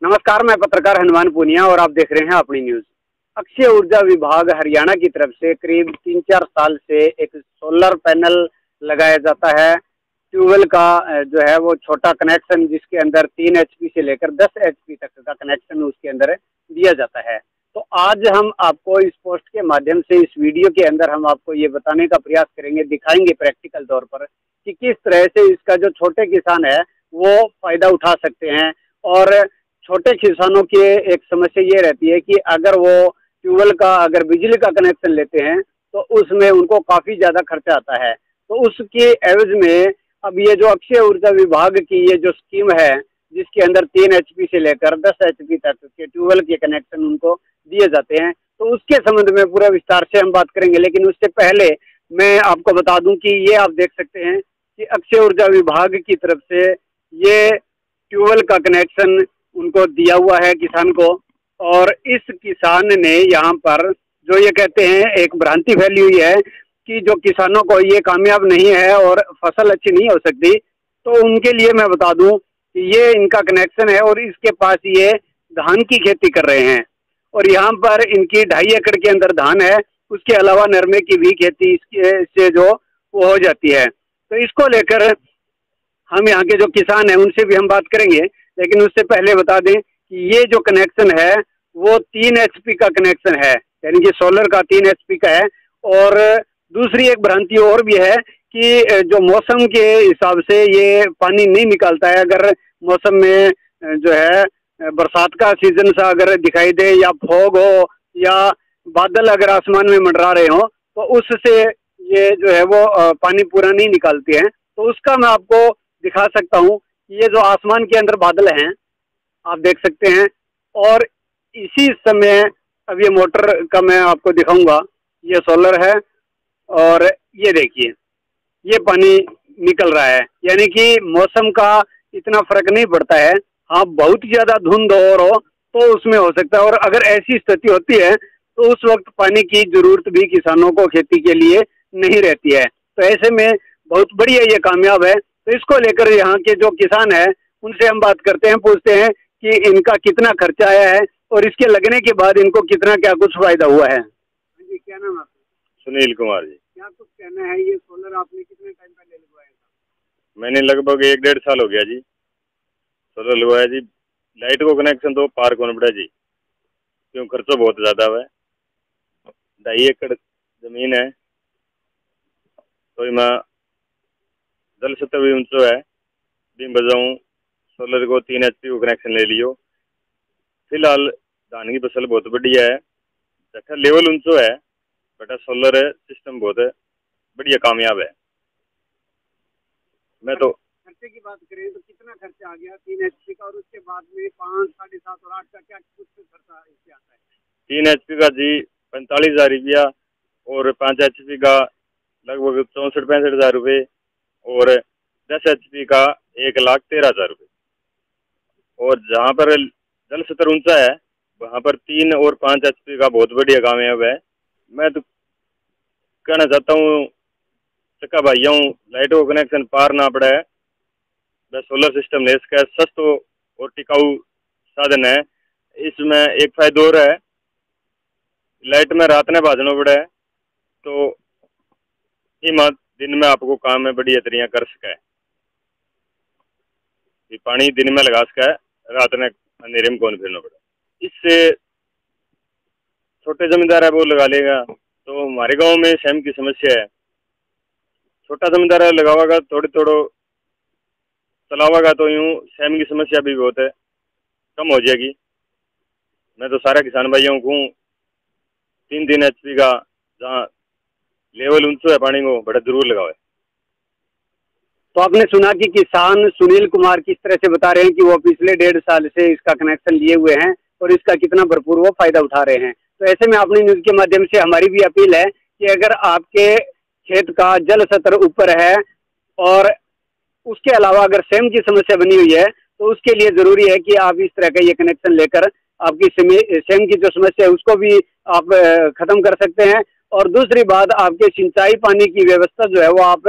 नमस्कार, मैं पत्रकार हनुमान पूनिया और आप देख रहे हैं अपनी न्यूज। अक्षय ऊर्जा विभाग हरियाणा की तरफ से करीब 3-4 साल से एक सोलर पैनल लगाया जाता है। ट्यूबवेल का जो है वो छोटा कनेक्शन, जिसके अंदर 3 HP से लेकर 10 HP तक का कनेक्शन उसके अंदर दिया जाता है। तो आज हम आपको इस पोस्ट के माध्यम से, इस वीडियो के अंदर हम आपको ये बताने का प्रयास करेंगे, दिखाएंगे प्रैक्टिकल तौर पर कि किस तरह से इसका जो छोटे किसान है वो फायदा उठा सकते हैं। और छोटे किसानों की एक समस्या ये रहती है कि अगर वो ट्यूबवेल का, अगर बिजली का कनेक्शन लेते हैं तो उसमें उनको काफ़ी ज़्यादा खर्चा आता है। तो उसके एवज में अब ये जो अक्षय ऊर्जा विभाग की ये जो स्कीम है, जिसके अंदर 3 HP से लेकर 10 HP तक के ट्यूबवेल के कनेक्शन उनको दिए जाते हैं, तो उसके संबंध में पूरा विस्तार से हम बात करेंगे। लेकिन उससे पहले मैं आपको बता दूं कि ये आप देख सकते हैं कि अक्षय ऊर्जा विभाग की तरफ से ये ट्यूबवेल का कनेक्शन उनको दिया हुआ है किसान को। और इस किसान ने यहाँ पर जो ये कहते हैं, एक भ्रांति फैली हुई है कि जो किसानों को ये कामयाब नहीं है और फसल अच्छी नहीं हो सकती, तो उनके लिए मैं बता दूं कि ये इनका कनेक्शन है और इसके पास ये धान की खेती कर रहे हैं। और यहाँ पर इनकी 2.5 एकड़ के अंदर धान है, उसके अलावा नरमे की भी खेती इसके से जो वो हो जाती है। तो इसको लेकर हम यहाँ के जो किसान हैं उनसे भी हम बात करेंगे। लेकिन उससे पहले बता दें कि ये जो कनेक्शन है वो 3 HP का कनेक्शन है, यानी कि सोलर का 3 HP का है। और दूसरी एक भ्रांति और भी है कि जो मौसम के हिसाब से ये पानी नहीं निकालता है। अगर मौसम में जो है बरसात का सीजन सा अगर दिखाई दे, या फॉग हो, या बादल अगर आसमान में मंडरा रहे हो, तो उससे ये जो है वो पानी पूरा नहीं निकालती है। तो उसका मैं आपको दिखा सकता हूँ। ये जो आसमान के अंदर बादल हैं आप देख सकते हैं, और इसी समय अब ये मोटर का मैं आपको दिखाऊंगा। ये सोलर है और ये देखिए ये पानी निकल रहा है, यानी कि मौसम का इतना फर्क नहीं पड़ता है। हाँ, बहुत ज़्यादा धुंध और हो तो उसमें हो सकता है, और अगर ऐसी स्थिति होती है तो उस वक्त पानी की जरूरत भी किसानों को खेती के लिए नहीं रहती है। तो ऐसे में बहुत बढ़िया ये कामयाब है। तो इसको लेकर यहाँ के जो किसान है उनसे हम बात करते हैं, पूछते हैं कि इनका कितना खर्चा आया है और इसके लगने के बाद इनको कितना क्या कुछ फायदा हुआ है। जी, क्या नाम है आपका? सुनील कुमार जी। क्या कुछ कहना है, ये सोलर आपने कितने टाइम पहले लगवाया था? मैंने लगभग 1-1.5 साल हो गया जी सोलर लगवाया जी। लाइट को कनेक्शन तो पार कौन पड़ा जी, क्यों खर्चो बहुत ज़्यादा है। 2.5 एकड़ जमीन है, तो मैं जल सत्तर भी ऊंचो है, दिन बजाऊँ सोलर को 3 HP को कनेक्शन ले लियो। फिलहाल धान की फसल बहुत बढ़िया है, जखा लेवल ऊंचो है, बटा सोलर सिस्टम बहुत बढ़िया कामयाब है। मैं तो खर्चे की बात करें तो कितना खर्चा आ गया 3 HP का, और उसके बाद में 5, 7.5 और 8 का क्या कुछ खर्चा इससे आता है? 3 HP का जी 45,000 रुपया, और 5 HP का लगभग 64-65,000 रुपये, और 10 HP का 1,13,000 रुपये। और जहाँ पर जल स्तर ऊंचा है वहाँ पर 3 और 5 HP का बहुत बढ़िया कामयाब है। मैं तो कहना चाहता हूँ चक्का भाइयों, लाइटों को कनेक्शन पार ना पड़े, बस सोलर सिस्टम ले इसका सस्ता और टिकाऊ साधन है। इसमें एक फायदा और है, लाइट में रात में भाजना पड़े तो हिम्मत दिन में आपको काम में बढ़िया तरीका कर सके। ये पानी दिन में लगा सके, रात में अंधेरे में कौन फिरना पड़े। इससे छोटे जमींदार है वो लगा लेगा। तो हमारे गांव में सेम की समस्या है, छोटा जमींदार लगावागा, थोड़ी थोड़ो चलावागा, तो यूँ सेम की समस्या भी बहुत है, कम हो जाएगी। मैं तो सारे किसान भाइयों को 3 HP का, जहाँ लेवल ऊंचो है पानी को, बड़ा जरूर लगावे। तो आपने सुना कि किसान सुनील कुमार किस तरह से बता रहे हैं कि वो पिछले 1.5 साल से इसका कनेक्शन लिए हुए हैं और इसका कितना भरपूर वो फायदा उठा रहे हैं। तो ऐसे में अपनी न्यूज के माध्यम से हमारी भी अपील है कि अगर आपके खेत का जल स्तर ऊपर है और उसके अलावा अगर सेम की समस्या बनी हुई है, तो उसके लिए जरूरी है कि आप इस तरह का ये कनेक्शन लेकर आपकी सेम की जो समस्या है उसको भी आप खत्म कर सकते हैं। और दूसरी बात, आपके सिंचाई पानी की व्यवस्था जो है वो आप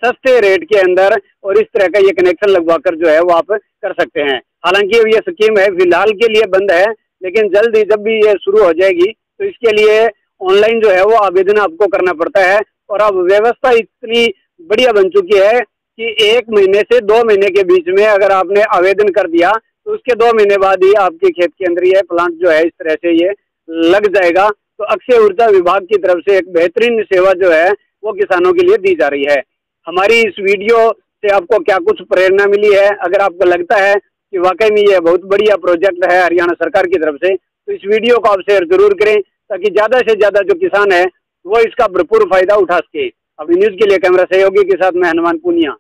सस्ते रेट के अंदर और इस तरह का ये कनेक्शन लगवाकर जो है वो आप कर सकते हैं। हालांकि ये स्कीम है फिलहाल के लिए बंद है, लेकिन जल्द ही जब भी ये शुरू हो जाएगी तो इसके लिए ऑनलाइन जो है वो आवेदन आपको करना पड़ता है। और अब व्यवस्था इतनी बढ़िया बन चुकी है कि 1 महीने से 2 महीने के बीच में अगर आपने आवेदन कर दिया तो उसके 2 महीने बाद ही आपके खेत के अंदर ये प्लांट जो है इस तरह से ये लग जाएगा। तो अक्षय ऊर्जा विभाग की तरफ से एक बेहतरीन सेवा जो है वो किसानों के लिए दी जा रही है। हमारी इस वीडियो से आपको क्या कुछ प्रेरणा मिली है? अगर आपको लगता है कि वाकई में ये बहुत बढ़िया प्रोजेक्ट है हरियाणा सरकार की तरफ से, तो इस वीडियो को आप शेयर जरूर करें ताकि ज्यादा से ज्यादा जो किसान है वो इसका भरपूर फायदा उठा सके। अभी न्यूज के लिए कैमरा सहयोगी के साथ मैं हनुमान पूनिया।